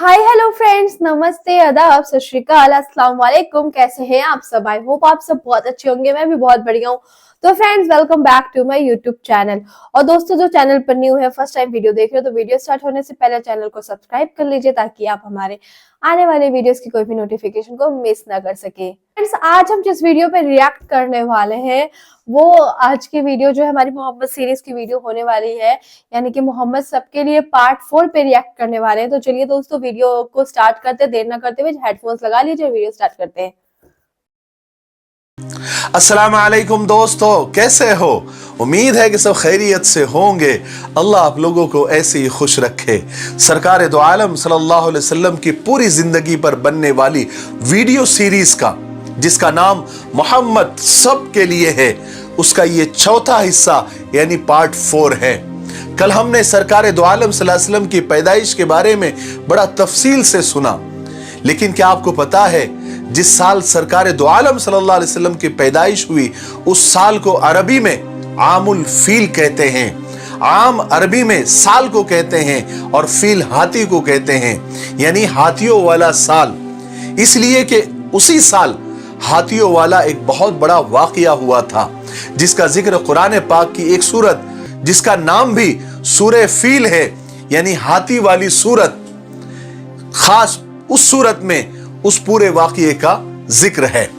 Hi hello friends, नमस्ते, आदाब, सत श्री अकाल, अस्सलाम वालेकुम। कैसे हैं आप सब? आई होप आप सब बहुत अच्छे होंगे। मैं भी बहुत बढ़िया हूँ। तो friends, welcome back to my YouTube channel. और दोस्तों, जो चैनल पर न्यू है, फर्स्ट टाइम वीडियो देख रहे हो, तो वीडियो स्टार्ट होने से पहले चैनल को सब्सक्राइब कर लीजिए ताकि आप हमारे आने वाले वीडियोस की कोई भी नोटिफिकेशन को मिस ना कर सके। फ्रेंड्स, आज हम जिस वीडियो पे रिएक्ट करने वाले हैं वो आज की वीडियो जो है हमारी मोहम्मद सीरीज की वीडियो होने वाली है, यानी कि मोहम्मद सबके लिए पार्ट 4 पे रिएक्ट करने वाले हैं। तो चलिए दोस्तों, वीडियो को स्टार्ट करते, देर ना करते हुए हेडफोन्स लगा लीजिए, वीडियो स्टार्ट करते हैं। अस्सलाम वालेकुम दोस्तों, कैसे हो? उम्मीद है कि सब खैरियत से होंगे। अल्लाह आप लोगों को ऐसे ही खुश रखे। सरकार दो आलम सल्लल्लाहु अलैहि वसल्लम की पूरी जिंदगी पर बनने वाली वीडियो सीरीज का, जिसका नाम मोहम्मद सब के लिए है, उसका ये चौथा हिस्सा यानी पार्ट 4 है। कल हमने सरकार दो आलम सल्लल्लाहु अलैहि वसल्लम की पैदाइश के बारे में बड़ा तफसील से सुना, लेकिन क्या आपको पता है जिस साल सरकार दो आलम सल्लल्लाहु अलैहि वसल्लम की पैदाइश हुई उस साल को अरबी में आमुल फील कहते हैं। आम अरबी में साल को कहते हैं और फील हाथी को कहते हैं, यानी हाथियों वाला साल। इसलिए कि उसी साल हाथियों वाला एक बहुत बड़ा वाकया हुआ था, जिसका जिक्र कुरान पाक की एक सूरत जिसका नाम भी सूरह फील है, यानी हाथी वाली सूरत, खास उस सूरत में उस पूरे वाकये का जिक्र है।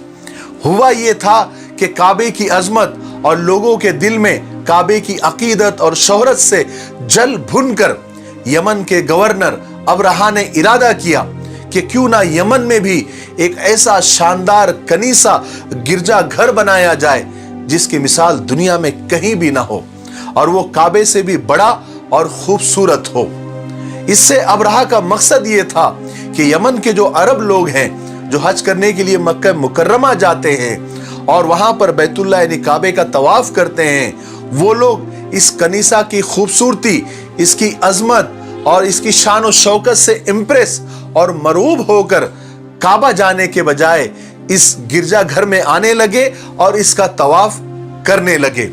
हुआ ये था कि काबे की अजमत और लोगों के दिल में काबे की अकीदत और शोहरत से जल भुनकर यमन के गवर्नर अबरहा ने इरादा किया कि क्यों ना यमन में भी एक ऐसा शानदार कनीसा गिरजा घर बनाया जाए जिसकी मिसाल दुनिया में कहीं भी ना हो, और वो काबे से भी बड़ा और खूबसूरत हो। इससे अबरहा का मकसद ये था कि यमन के जो अरब लोग हैं, जो हज करने के लिए मक्का मुकर्रमा जाते हैं और वहां पर बैतुल्लाह यानी काबे का तवाफ करते हैं, वो लोग इस कनीसा की खूबसूरती, इसकी अजमत और इसकी शान और शौकत से इम्प्रेस और मरूब होकर काबा जाने के बजाय इस गिरजा घर में आने लगे और इसका तवाफ करने लगे।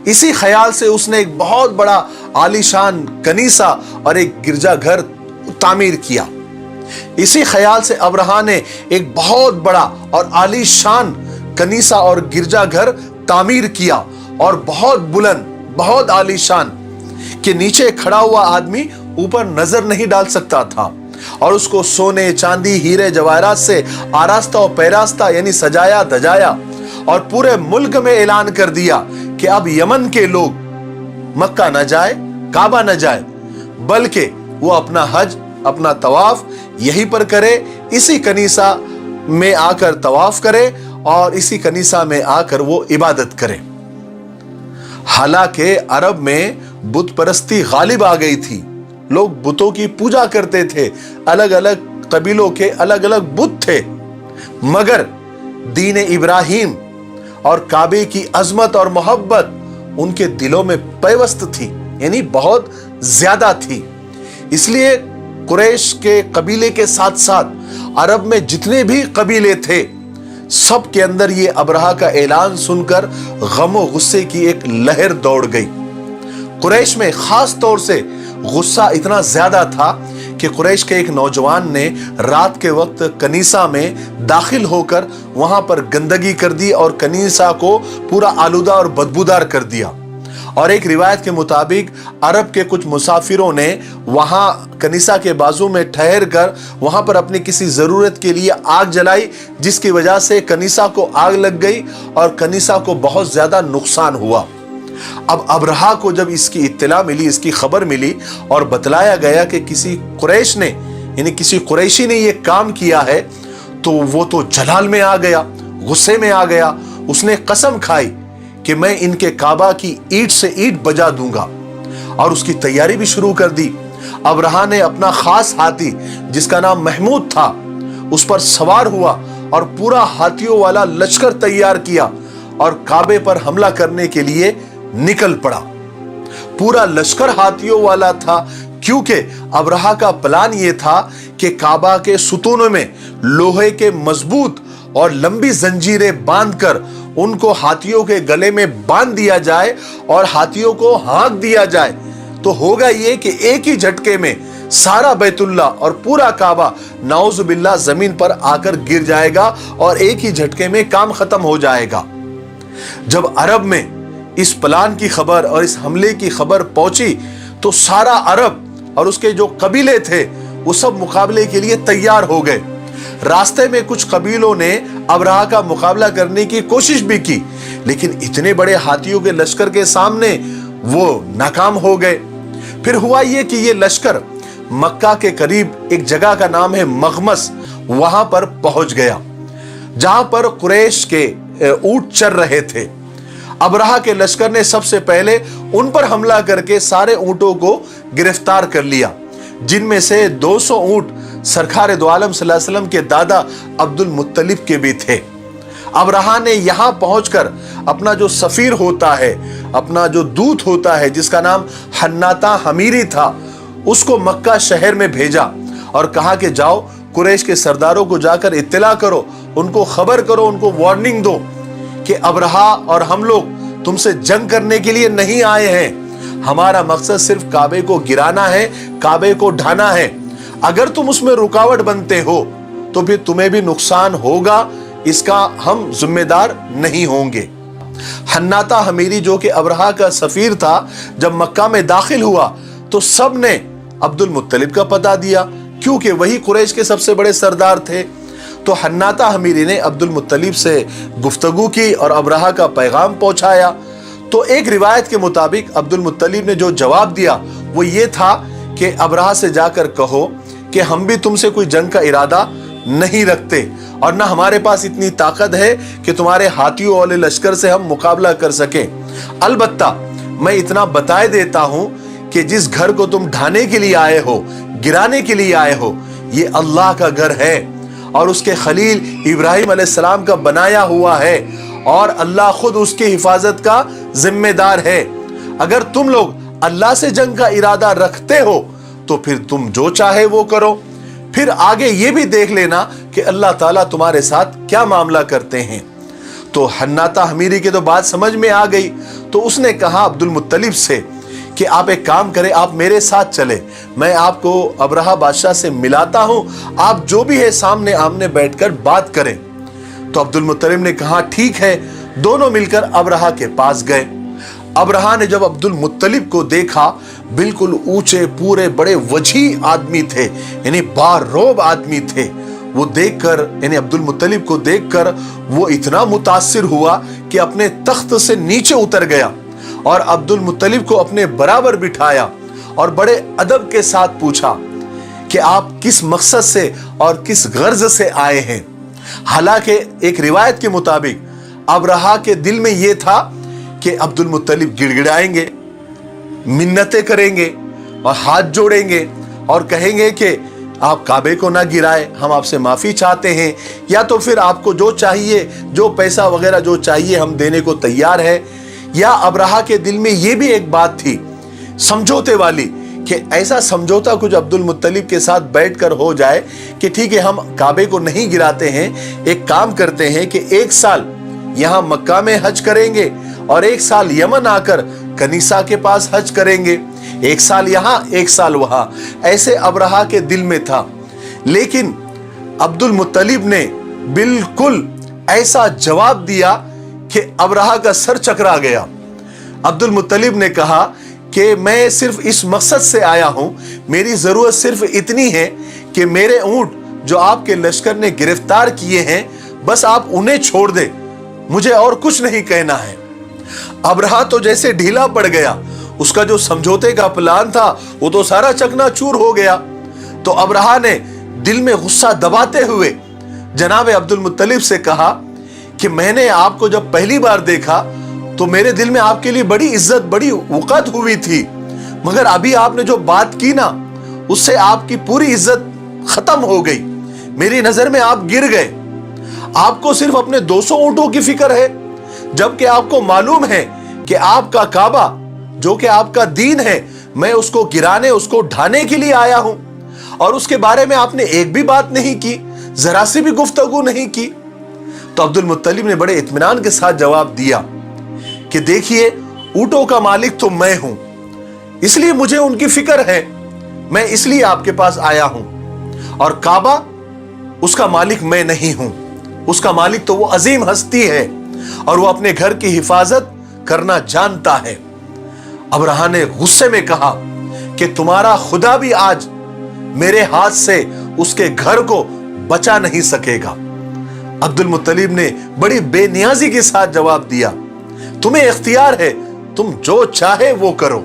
इसी ख्याल से उसने एक बहुत बड़ा आलीशान कनीसा और एक गिरजा घर तामीर किया। इसी ख्याल से अबरहा ने एक बहुत बड़ा और आलीशान कनीसा और गिरजा घर तामीर किया, और बहुत बुलंद, बहुत आलीशान, कि नीचे खड़ा हुआ आदमी ऊपर नजर नहीं डाल सकता था, और उसको सोने, चांदी, हीरे जवाहरात से आरास्ता और पैरास्ता यानी सजाया धजाया, और पूरे मुल्क में ऐलान कर दिया कि अब यमन के लोग मक्का न जाए, काबा न जाए, बल्कि वो अपना हज, अपना तवाफ यहीं पर करे, इसी कनीसा में आकर तवाफ करे और इसी कनीसा में आकर वो इबादत करे। हालांकि अरब में बुत परस्ती गालिब आ गई थी, लोग बुतों की पूजा करते थे, अलग अलग कबीलों के अलग अलग बुत थे, मगर दीन इब्राहिम और काबे की अजमत और मोहब्बत उनके दिलों में पैवस्त थी, यानी बहुत ज्यादा थी। इसलिए कुरैश के कबीले के साथ साथ अरब में जितने भी कबीले थे, सब के अंदर ये अबरहा का ऐलान सुनकर गम और गुस्से की एक लहर दौड़ गई। कुरैश में खास तौर से गुस्सा इतना ज्यादा था कि कुरैश के एक नौजवान ने रात के वक्त कनीसा में दाखिल होकर वहां पर गंदगी कर दी और कनीसा को पूरा आलूदा और बदबूदार कर दिया। और एक रिवायत के मुताबिक अरब के कुछ मुसाफिरों ने वहां कनीसा के बाजू में ठहर कर वहां पर अपनी किसी जरूरत के लिए आग जलाई, जिसकी वजह से कनीसा को आग लग गई और कनीसा को बहुत ज्यादा नुकसान हुआ। अब अबरहा को जब इसकी इत्तला मिली, इसकी खबर मिली और बतलाया गया कि किसी कुरैश ने, यानी किसी कुरैशी ने यह काम किया है, तो वो तो जलाल में आ गया, गुस्से में आ गया। उसने कसम खाई कि मैं इनके काबा की ईंट से ईंट बजा दूंगा, और उसकी तैयारी भी शुरू कर दी। अबरहा ने अपना खास हाथी, जिसका नाम महमूद था, उस पर सवार हुआ और पूरा हाथियों वाला लश्कर तैयार किया और काबे पर हमला करने के लिए निकल पड़ा। पूरा लश्कर हाथियों वाला था, क्योंकि अबरहा का प्लान यह था कि काबा के सुतूनों में लोहे के मजबूत और लंबी जंजीरें बांधकर उनको हाथियों के गले में बांध दिया जाए और हाथियों को हाँक दिया जाए, तो होगा ये कि एक ही झटके में सारा बैतुल्ला और पूरा काबा नाउजुबिल्लाह जमीन पर आकर गिर जाएगा और एक ही झटके में काम खत्म हो जाएगा। जब अरब में इस प्लान की खबर और इस हमले की खबर पहुंची तो सारा अरब और उसके जो कबीले थे वो सब मुकाबले के लिए तैयार हो गए। रास्ते में कुछ कबीलों ने अबरहा का मुकाबला करने की कोशिश भी की, लेकिन इतने बड़े हाथियों के लश्कर के सामने वो नाकाम हो गए। फिर हुआ ये कि ये लश्कर मक्का के करीब एक जगह का नाम है मगमस, वहां पर पहुंच गया जहां पर कुरैश के ऊंट चर रहे थे। अबरहा के लश्कर ने सबसे पहले उन पर हमला करके सारे ऊंटों को गिरफ्तार कर लिया, जिनमें से 200 ऊंट सरकार दो आलम सल्लल्लाहु अलैहि वसल्लम के दादा अब्दुल मुत्तलिब के भी थे। अबरहा ने यहां पहुंचकर अपना जो सफीर होता है, अपना जो दूत होता है जिसका नाम हन्नाता हमीरी था, उसको मक्का शहर में भेजा और कहा कि जाओ कुरैश के सरदारों को जाकर इत्तला करो, उनको खबर करो, उनको वार्निंग दो कि अबरहा और हम लोग तुमसे जंग करने के लिए नहीं आए हैं। हमारा मकसद सिर्फ काबे को गिराना है, काबे को ढाना है। अगर तुम उसमें रुकावट बनते हो तो फिर तुम्हें भी नुकसान होगा, इसका हम जिम्मेदार नहीं होंगे। हन्नाता हमीरी जो कि अबरहा का सफीर था, जब मक्का में दाखिल हुआ तो सब ने अब्दुल मुत्तलिब का पता दिया, क्योंकि वही कुरैश के सबसे बड़े सरदार थे। तो हन्नाता हमीरी ने अब्दुल मुत्तलिब से गुफ्तगू की और अबरहा का पैगाम पहुंचाया। तो एक रिवायत के मुताबिक अब्दुल मुत्तलिब ने जो जवाब दिया वो ये था कि अबरहा से जाकर कहो कि हम भी तुमसे कोई जंग का इरादा नहीं रखते और ना हमारे पास इतनी ताकत है कि तुम्हारे हाथियों वाले लश्कर से हम मुकाबला कर सकें। अलबत्ता मैं इतना बताए देता हूं कि जिस घर को तुम ढाने के लिए आए हो, गिराने के लिए आए हो, ये अल्लाह का घर है और उसके खलील इब्राहिम अलैहिस्सलाम का बनाया हुआ है और अल्लाह खुद उसकी हिफाजत का जिम्मेदार है। अगर तुम लोग अल्लाह से जंग का इरादा रखते हो तो फिर तुम जो चाहे वो करो, फिर आगे ये भी देख लेना कि अल्लाह ताला तुम्हारे साथ क्या मामला करते हैं। तो हन्नाता हमीरी की तो बात समझ में आ गई, तो उसने कहा अब्दुल मुत्तलिब से कि आप एक काम करें, आप मेरे साथ चले, मैं आपको अबरहा बादशाह से मिलाता हूं, आप जो भी है सामने आमने बैठकर बात करें। तो अब्दुल मुत्तलिब ने कहा ठीक है। दोनों मिलकर अबरहा के पास गए। अबरहा ने जब अब्दुल मुत्तलिब को देखा, बिल्कुल ऊंचे पूरे बड़े वजी आदमी थे, यानी बारोब आदमी थे। वो देखकर, यानी अब्दुल मुत्तलिब को देखकर वो इतना मुतासिर हुआ कि अपने तख्त से नीचे उतर गया और अब्दुल मुत्तलिब को अपने बराबर बिठाया और बड़े अदब के साथ पूछा कि आप किस मकसद से और किस गर्ज से आए हैं। हालांकि एक रिवायत के मुताबिक अबरहा के दिल में यह था कि अब्दुल मुत्तलिब गिड़गिड़ाएंगे, मिन्नतें करेंगे और हाथ जोड़ेंगे और कहेंगे कि आप काबे को ना गिराए, हम आपसे माफी चाहते हैं, या तो फिर आपको जो चाहिए, जो पैसा वगैरह जो चाहिए हम देने को तैयार है। या अबरहा के दिल में यह भी एक बात थी समझौते वाली कि ऐसा समझौता कुछ अब्दुल मुत्तलिब के साथ बैठकर हो जाए कि ठीक है, हम काबे को नहीं गिराते हैं, एक काम करते हैं कि एक साल यहां मक्का में हज करेंगे और एक साल यमन आकर कनीसा के पास हज करेंगे, एक साल यहां एक साल वहां। ऐसे अबरहा के दिल में था। लेकिन अब्दुल मुत्तलिब ने बिल्कुल ऐसा जवाब दिया कि अबरहा का सर चकरा गया। अब्दुल मुत्तलिब ने कहा कि मैं सिर्फ इस मकसद से आया हूं, मेरी जरूरत सिर्फ इतनी है कि मेरे ऊंट जो आपके लश्कर ने गिरफ्तार किए हैं, बस आप उन्हें छोड़ दे, मुझे और कुछ नहीं कहना है। अबरहा तो जैसे ढीला पड़ गया, उसका जो समझौते का प्लान था वो तो सारा चकनाचूर हो गया। तो अबरहा ने दिल में गुस्सा दबाते हुए जनाब अब्दुल मुत्तलिब से कहा कि मैंने आपको जब पहली बार देखा तो मेरे दिल में आपके लिए बड़ी इज्जत, बड़ी वक़्त हुई थी, मगर अभी आपने जो बात की ना, उससे आपकी पूरी इज्जत खत्म हो गई। मेरी नजर में आप गिर गए। आपको सिर्फ अपने 200 ऊंटों की फिक्र है, जबकि आपको मालूम है कि आपका काबा जो कि आपका दीन है, मैं उसको गिराने, उसको ढाने के लिए आया हूं, और उसके बारे में आपने एक भी बात नहीं की, जरा सी भी गुफ्तगू नहीं की। तो अब्दुल मुत्तलिब ने बड़े इत्मीनान के साथ जवाब दिया कि देखिए, ऊंटों का मालिक तो मैं हूं, इसलिए मुझे उनकी फिक्र है, मैं इसलिए आपके पास आया हूं, और काबा उसका मालिक मैं नहीं हूं, उसका मालिक तो वो अजीम हस्ती है और वो अपने घर की हिफाजत करना जानता है। अब्रहा ने गुस्से में कहा कि तुम्हारा खुदा भी आज मेरे हाथ से उसके घर को बचा नहीं सकेगा। अब्दुल मुत्तलिब ने बड़ी बेनियाजी के साथ जवाब दिया, तुम्हें इख्तियार है, तुम जो चाहे वो करो।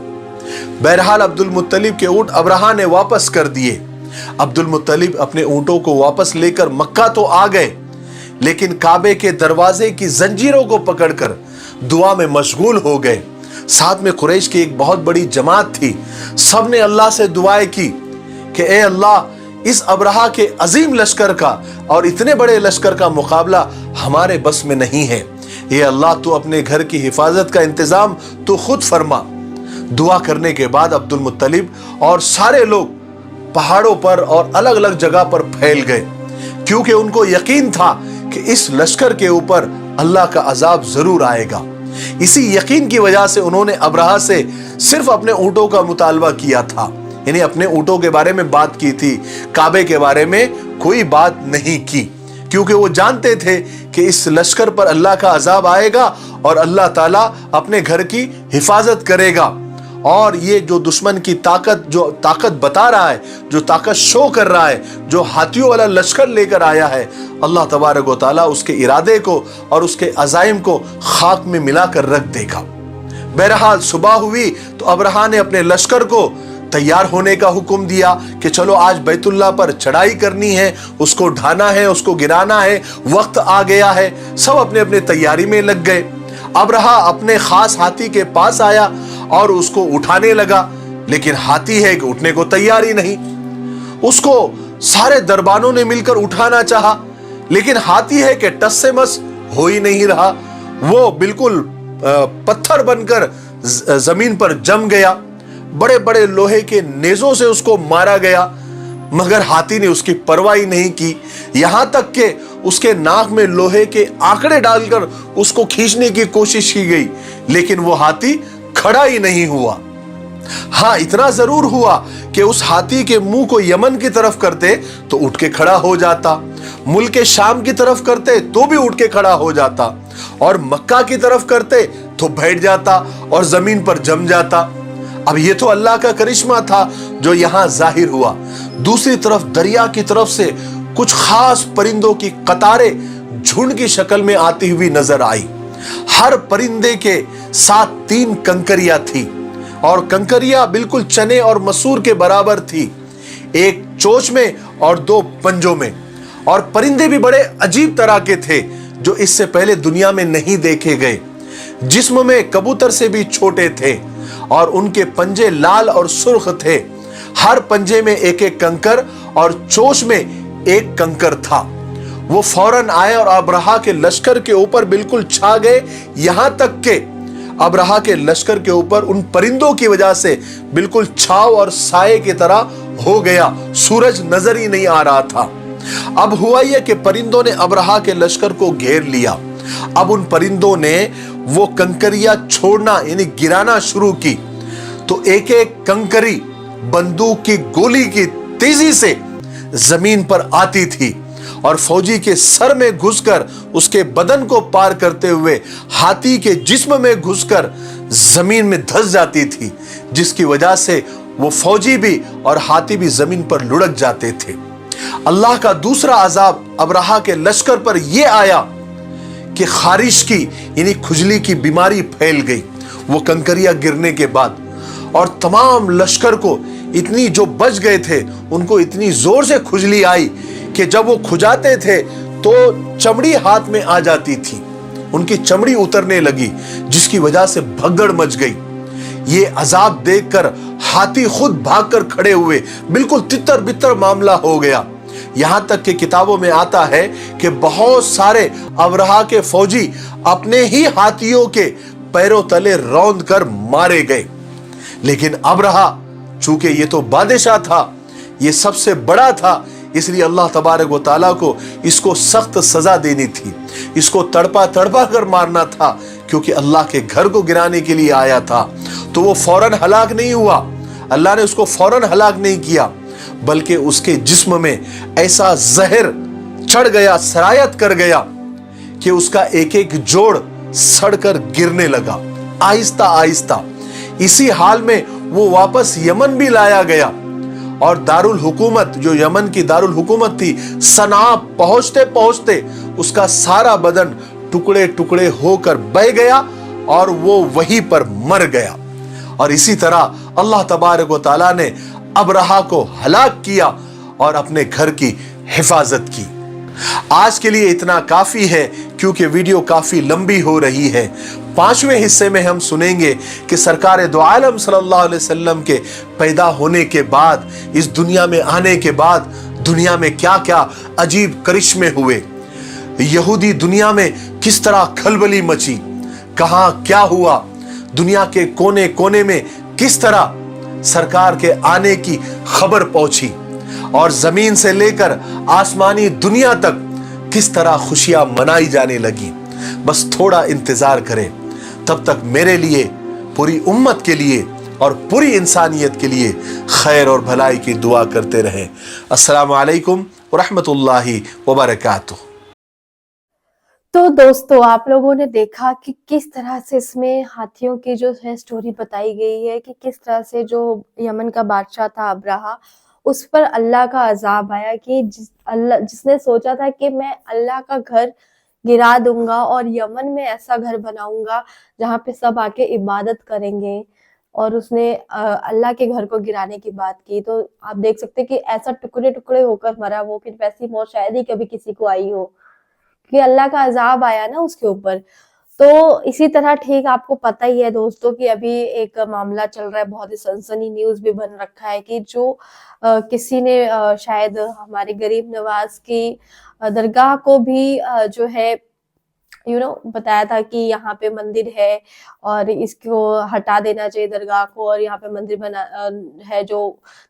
बहरहाल अब्दुल मुत्तलिब के ऊंट अब्रहा ने वापस कर दिए। अब्दुल मुत्तलिब अपने ऊंटों को वापस लेकर मक्का तो आ गए, लेकिन काबे के दरवाजे की जंजीरों को पकड़कर दुआ में मशगूल हो गए। साथ में कुरैश की एक बहुत बड़ी जमात थी। सबने अल्लाह से दुआएं की कि ए अल्लाह, इस अब्रहा के अजीम लश्कर का और इतने बड़े लश्कर का मुकाबला हमारे बस में नहीं है। ए अल्लाह, तू अपने घर की हिफाजत का इंतजाम तू खुद फरमा। दुआ करने के बाद अब्दुल मुत्तलिब और सारे लोग पहाड़ों पर और अलग अलग जगह पर फैल गए, क्योंकि उनको यकीन था कि इस लश्कर के ऊपर अल्लाह का अजाब जरूर आएगा। इसी यकीन की वजह से उन्होंने अब्रहा से सिर्फ अपने ऊंटों का मुतालबा किया था, यानी अपने ऊंटों के बारे में बात की थी, काबे के बारे में कोई बात नहीं की, क्योंकि वो जानते थे कि इस लश्कर पर अल्लाह का अजाब आएगा और अल्लाह ताला अपने घर की हिफाजत करेगा। और ये जो दुश्मन की ताकत बता रहा है, जो ताकत शो कर रहा है, जो हाथियों वाला लश्कर लेकर आया है, अल्लाह तबारक व तआला उसके इरादे को और उसके अज़ाइम को खाक में मिलाकर रख देगा। बहरहाल सुबह हुई तो अब्रहा ने अपने लश्कर को तैयार होने का हुक्म दिया कि चलो आज बैतुल्लाह पर चढ़ाई करनी है, उसको ढाना है, उसको गिराना है, वक्त आ गया है। सब अपने अपने तैयारी में लग गए। अब्रहा अपने खास हाथी के पास आया और उसको उठाने लगा, लेकिन हाथी है कि उठने को तैयार ही नहीं। उसको सारे दरबानों ने मिलकर उठाना चाहा, लेकिन हाथी है कि टस से मस हो ही नहीं रहा। वो बिल्कुल पत्थर बनकर जमीन पर जम गया। बड़े बड़े लोहे के नेजों से उसको मारा गया, मगर हाथी ने उसकी परवाह नहीं की। यहां तक कि उसके नाक में लोहे के आंकड़े डालकर उसको खींचने की कोशिश की गई, लेकिन वो हाथी खड़ा ही नहीं हुआ। हाँ, इतना जरूर हुआ कि उस हाथी के मुंह को यमन की तरफ करते तो उठ के खड़ा हो जाता, मुल्क शाम की तरफ करते तो भी उठ के खड़ा हो जाता, और मक्का की तरफ करते तो बैठ जाता और जमीन पर जम जाता। अब ये तो अल्लाह का करिश्मा था जो यहां जाहिर हुआ। दूसरी तरफ दरिया की तरफ से कुछ खास परिंदों की कतारें झुंड की शक्ल में आती हुई नजर आई। हर परिंदे के साथ 3 कंकरियां थी, और कंकरियां बिल्कुल चने और मसूर के बराबर थी, एक चोंच में और 2 पंजों में। और परिंदे भी बड़े अजीब तरह के थे जो इससे पहले दुनिया में नहीं देखे गए। जिस्म में कबूतर से भी छोटे थे और उनके पंजे लाल और सुर्ख थे। हर पंजे में एक एक कंकर और चोंच में एक कंकर था। वो फौरन आए और अब्रहा के लश्कर के ऊपर बिल्कुल छा गए, यहां तक के अब्रहा के लश्कर के ऊपर उन परिंदों की वजह से बिल्कुल छाव और साये की तरह हो गया। सूरज नजर ही नहीं आ रहा था। अब हुआ यह कि परिंदों ने अब्रहा के लश्कर को घेर लिया। अब उन परिंदों ने वो कंकरियां छोड़ना यानी गिराना शुरू की, तो एक एक कंकरी बंदूक की गोली की तेजी से जमीन पर आती थी और फौजी के सर में घुसकर उसके बदन को पार करते हुए हाथी के जिस्म में घुसकर जमीन में धंस जाती थी, जिसकी वजह से वो फौजी भी और हाथी भी जमीन पर लुढ़क जाते थे। अल्लाह का दूसरा अजाब अब्रहा के लश्कर पर यह आया कि खारिश की यानी खुजली की बीमारी फैल गई वो कंकरियां गिरने के बाद, और तमाम लश्कर को इतनी, जो बच गए थे उनको इतनी जोर से खुजली आई कि जब वो खुजाते थे तो चमड़ी हाथ में आ जाती थी, उनकी चमड़ी उतरने लगी, जिसकी वजह से भगदड़ मच गई। ये अजाब देखकर हाथी खुद भागकर खड़े हुए, बिल्कुल तितर बितर मामला हो गया। यहां तक कि किताबों में आता है कि बहुत सारे अब्रहा के फौजी अपने ही हाथियों के पैरों तले रौंद कर मारे गए। लेकिन अब्रहा, चूंकि ये तो बादशाह था, ये सबसे बड़ा था, इसलिए अल्लाह तबारक व तआला को इसको सख्त सजा देनी थी, इसको तड़पा तड़पा कर मारना था, क्योंकि अल्लाह के घर को गिराने के लिए आया था। तो वो फौरन हलाक नहीं हुआ। अल्लाह ने उसको फौरन हलाक नहीं किया, बल्कि उसके जिस्म में ऐसा जहर चढ़ गया, सरायत कर गया कि उसका एक एक जोड़ सड़कर गिरने लगा, आहिस्ता आहिस्ता। इसी हाल में वो वापस यमन भी लाया गया और दारुल हुकूमत, जो यमन की दारुल हुकूमत थी, सना पहुंचते पहुंचते उसका सारा बदन टुकड़े टुकड़े होकर बह गया और वो वहीं पर मर गया। और इसी तरह अल्लाह तबारक व तआला ने अबरहा को हलाक किया और अपने घर की हिफाजत की। आज के लिए इतना काफी है, क्योंकि वीडियो काफी लंबी हो रही है। 5वें हिस्से में हम सुनेंगे कि सरकार दो आलम सल्लल्लाहु अलैहि वसल्लम के पैदा होने के बाद, इस दुनिया में आने के बाद दुनिया में क्या क्या अजीब करिश्मे हुए, यहूदी दुनिया में किस तरह खलबली मची, कहां क्या हुआ, दुनिया के कोने कोने में किस तरह सरकार के आने की खबर पहुंची और जमीन से लेकर आसमानी दुनिया तक किस तरह खुशियां मनाई जाने लगी। बस थोड़ा इंतजार करें, तब तक मेरे लिए, पूरी उम्मत के लिए और पूरी इंसानियत के लिए खैर और भलाई की दुआ करते रहें। अस्सलामु अलैकुम व रहमतुल्लाहि व बरकातुहू। तो दोस्तों, आप लोगों ने देखा कि किस तरह से इसमें हाथियों की जो है स्टोरी बताई गई है कि किस तरह से जो यमन का बादशाह था अब्राहा, उस पर अल्लाह का अजाब आया कि जिसने सोचा था कि मैं अल्लाह का घर गिरा दूंगा और यमन में ऐसा घर बनाऊंगा जहाँ पे सब आके इबादत करेंगे, और उसने अल्लाह के घर को गिराने की बात की। तो आप देख सकते हैं कि ऐसा टुकड़े टुकड़े होकर मरा वो, कि वैसी मौत शायद ही कभी किसी को आई हो, कि अल्लाह का अजाब आया ना उसके ऊपर। तो इसी तरह ठीक आपको पता ही है दोस्तों कि अभी एक मामला चल रहा है, बहुत ही सनसनी न्यूज भी बन रखा है कि जो किसी ने शायद हमारे गरीब नवाज की दरगाह को भी जो है बताया था कि यहाँ पे मंदिर है और इसको हटा देना चाहिए दरगाह को, और यहाँ पे मंदिर बना है जो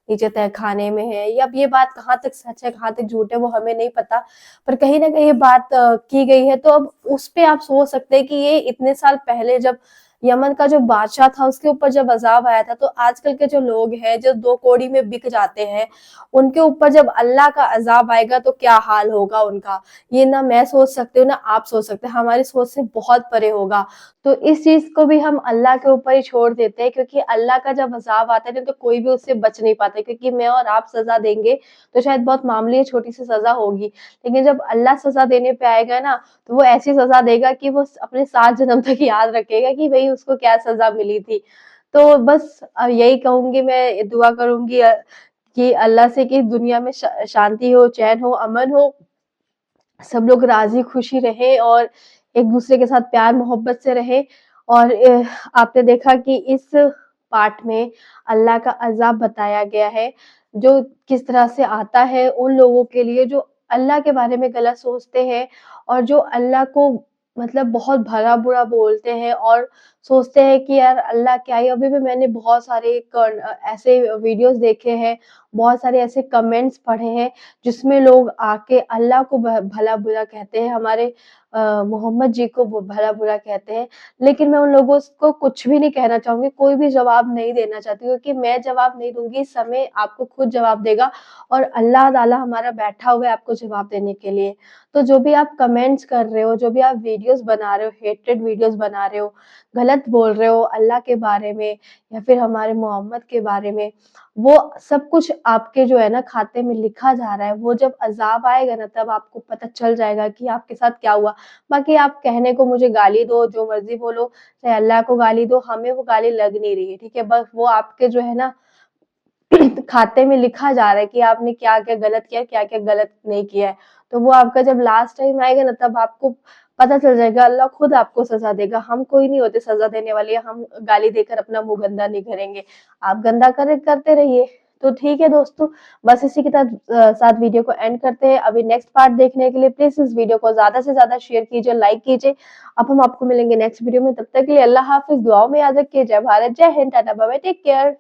नीचे तहखाने में है। या अब ये बात कहाँ तक सच है कहाँ तक झूठ है वो हमें नहीं पता, पर कहीं ना कहीं ये बात की गई है। तो अब उस पे आप सोच सकते हैं कि ये इतने साल पहले जब यमन का जो बादशाह था उसके ऊपर जब अजाब आया था, तो आजकल के जो लोग हैं जो 2 कौड़ी में बिक जाते हैं, उनके ऊपर जब अल्लाह का अजाब आएगा तो क्या हाल होगा उनका, ये ना मैं सोच सकती हूँ ना आप सोच सकते हैं, हमारी सोच से बहुत परे होगा। तो इस चीज को भी हम अल्लाह के ऊपर ही छोड़ देते हैं, क्योंकि अल्लाह का जब अजाब आता है तो कोई भी उससे बच नहीं पाता, क्योंकि मैं और आप सजा देंगे तो शायद बहुत मामूली छोटी सी सजा होगी, लेकिन जब अल्लाह सजा देने पे आएगा ना, तो वो ऐसी सजा देगा कि वो अपने 7 जन्म तक याद रखेगा कि भाई उसको क्या सजा मिली थी। तो बस यही कहूंगी, मैं दुआ करूंगी कि अल्लाह से कि दुनिया में शांति हो, चैन हो, अमन हो, सब लोग राजी खुशी रहे और एक दूसरे के साथ प्यार मोहब्बत से रहे। और आपने देखा कि इस पार्ट में अल्लाह का अजाब बताया गया है, जो किस तरह से आता है उन लोगों के लिए जो अल्लाह के बारे में गलत सोचते हैं और जो अल्लाह को मतलब बहुत भला बुरा बोलते हैं और सोचते हैं कि यार अल्लाह क्या है। अभी भी मैंने बहुत सारे ऐसे वीडियोस देखे हैं, बहुत सारे ऐसे कमेंट्स पढ़े हैं जिसमें लोग आके अल्लाह को भला बुरा कहते हैं, हमारे मोहम्मद जी को भला बुरा कहते हैं। लेकिन मैं उन लोगों को कुछ भी नहीं कहना चाहूंगी, कोई भी जवाब नहीं देना चाहती, क्योंकि मैं जवाब नहीं दूंगी, समय आपको खुद जवाब देगा और अल्लाह ताला हमारा बैठा हुआ है आपको जवाब देने के लिए। तो जो भी आप कमेंट्स कर रहे हो, जो भी आप वीडियोस बना रहे हो, हेटेड वीडियोस बना रहे हो, गलत बोल रहे हो अल्लाह के बारे में या फिर हमारे मोहम्मद के बारे में, वो सब कुछ आपके जो है ना खाते में लिखा जा रहा है। वो जब अजाब आएगा ना तब आपको पता चल जाएगा कि आपके साथ क्या हुआ। बाकी आप कहने को मुझे गाली दो, जो मर्जी बोलो, चाहे अल्लाह को गाली दो, हमें वो गाली लग नहीं रही है, ठीक है। बस वो आपके जो है ना खाते में लिखा जा रहा है कि आपने क्या क्या गलत किया, क्या क्या गलत नहीं किया है। तो वो आपका जब लास्ट टाइम आएगा ना तब आपको पता चल जाएगा, अल्लाह खुद आपको सजा देगा। हम कोई नहीं होते सजा देने वाले, हम गाली देकर अपना मुंह गंदा नहीं करेंगे, आप गंदा करते रहिए। तो ठीक है दोस्तों, बस इसी के साथ वीडियो को एंड करते हैं। अभी नेक्स्ट पार्ट देखने के लिए प्लीज इस वीडियो को ज्यादा से ज्यादा शेयर कीजिए, लाइक कीजिए। अब हम आपको मिलेंगे नेक्स्ट वीडियो में, तब तक के लिए अल्लाह हाफिज, दुआओं में याद रखिए। जय भारत, जय Hind, tata bye bye, take care.